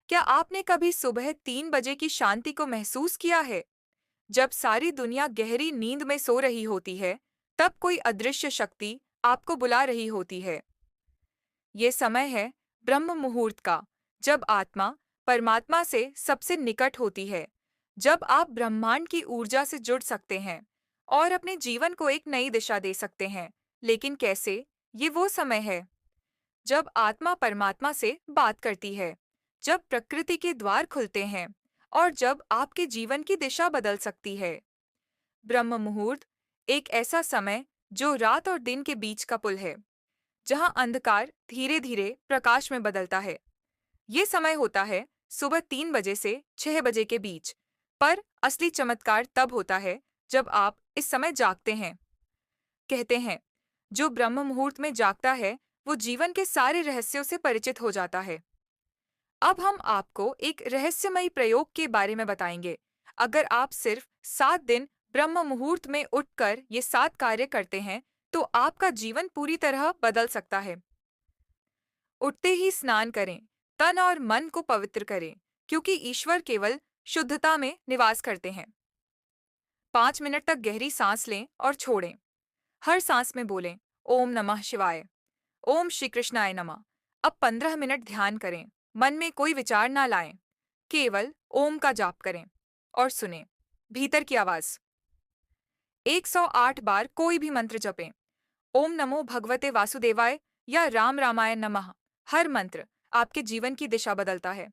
क्या आपने कभी सुबह 3 बजे की शांति को महसूस किया है? जब सारी दुनिया गहरी नींद में सो रही होती है, तब कोई अदृश्य शक्ति आपको बुला रही होती है। ये समय है ब्रह्म मुहूर्त का, जब आत्मा परमात्मा से सबसे निकट होती है, जब आप ब्रह्मांड की ऊर्जा से जुड़ सकते हैं और अपने जीवन को एक नई दिशा दे सकते हैं। लेकिन कैसे? ये वो समय है जब आत्मा परमात्मा से बात करती है, जब प्रकृति के द्वार खुलते हैं और जब आपके जीवन की दिशा बदल सकती है। ब्रह्म मुहूर्त एक ऐसा समय जो रात और दिन के बीच का पुल है, जहां अंधकार धीरे धीरे प्रकाश में बदलता है। ये समय होता है सुबह 3 बजे से 6 बजे के बीच, पर असली चमत्कार तब होता है जब आप इस समय जागते हैं। कहते हैं, जो ब्रह्म मुहूर्त में जागता है, वो जीवन के सारे रहस्यों से परिचित हो जाता है। अब हम आपको एक रहस्यमयी प्रयोग के बारे में बताएंगे। अगर आप सिर्फ 7 दिन ब्रह्म मुहूर्त में उठकर ये 7 कार्य करते हैं, तो आपका जीवन पूरी तरह बदल सकता है। उठते ही स्नान करें, तन और मन को पवित्र करें, क्योंकि ईश्वर केवल शुद्धता में निवास करते हैं। 5 मिनट तक गहरी सांस लें और छोड़ें। हर सांस में बोलें, ओम नमः शिवाय, ओम श्री कृष्णाय नमः। अब 15 मिनट ध्यान करें, मन में कोई विचार ना लाएं, केवल ओम का जाप करें और सुनें भीतर की आवाज। 108 बार कोई भी मंत्र जपें, ओम नमो भगवते वासुदेवाय या राम रामाय नमः। हर मंत्र आपके जीवन की दिशा बदलता है।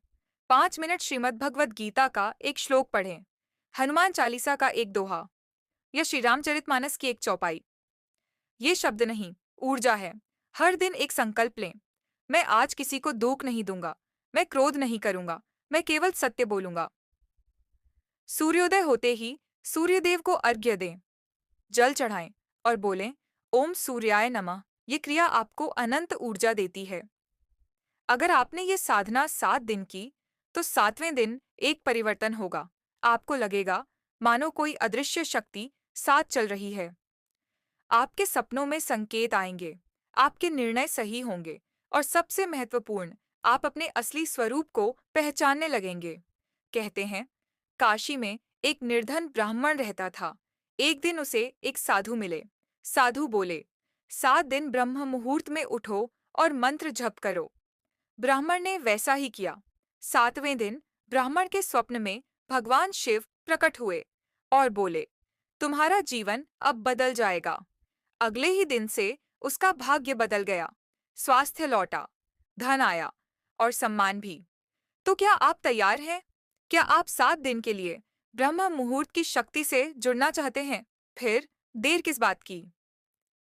5 मिनट श्रीमद् भगवद गीता का एक श्लोक पढ़ें, हनुमान चालीसा का एक दोहा या श्री रामचरितमानस की एक चौपाई। ये शब्द नहीं, ऊर्जा है। हर दिन एक संकल्प लें, मैं आज किसी को दुख नहीं दूंगा, मैं क्रोध नहीं करूंगा, मैं केवल सत्य बोलूंगा। सूर्योदय होते ही सूर्यदेव को अर्घ्य दें, जल चढ़ाएं और बोलें, ओम सूर्याय नमः। ये क्रिया आपको अनंत ऊर्जा देती है। अगर आपने ये साधना 7 दिन की, तो 7वें दिन एक परिवर्तन होगा। आपको लगेगा मानो कोई अदृश्य शक्ति साथ चल रही है। आपके सपनों में संकेत आएंगे, आपके निर्णय सही होंगे और सबसे महत्वपूर्ण, आप अपने असली स्वरूप को पहचानने लगेंगे। कहते हैं, काशी में एक निर्धन ब्राह्मण रहता था। एक दिन उसे एक साधु मिले। साधु बोले, 7 दिन ब्रह्म मुहूर्त में उठो और मंत्र जप करो। ब्राह्मण ने वैसा ही किया। 7वें दिन ब्राह्मण के स्वप्न में भगवान शिव प्रकट हुए और बोले, तुम्हारा जीवन अब बदल जाएगा। अगले ही दिन से उसका भाग्य बदल गया, स्वास्थ्य लौटा, धन आया और सम्मान भी। तो क्या आप तैयार हैं? क्या आप 7 दिन के लिए ब्रह्म मुहूर्त की शक्ति से जुड़ना चाहते हैं? फिर देर किस बात की?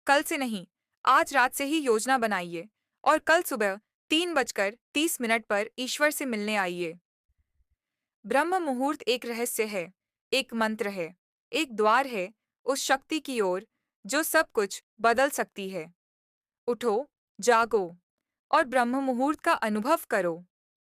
कल से नहीं, आज रात से ही योजना बनाइए और कल सुबह 3:30 पर ईश्वर से मिलने आइए। ब्रह्म मुहूर्त एक रहस्य है, एक मंत्र है, एक द्वार है उस शक्ति की ओर जो सब कुछ बदल सकती है। उठो, जागो और ब्रह्म मुहूर्त का अनुभव करो।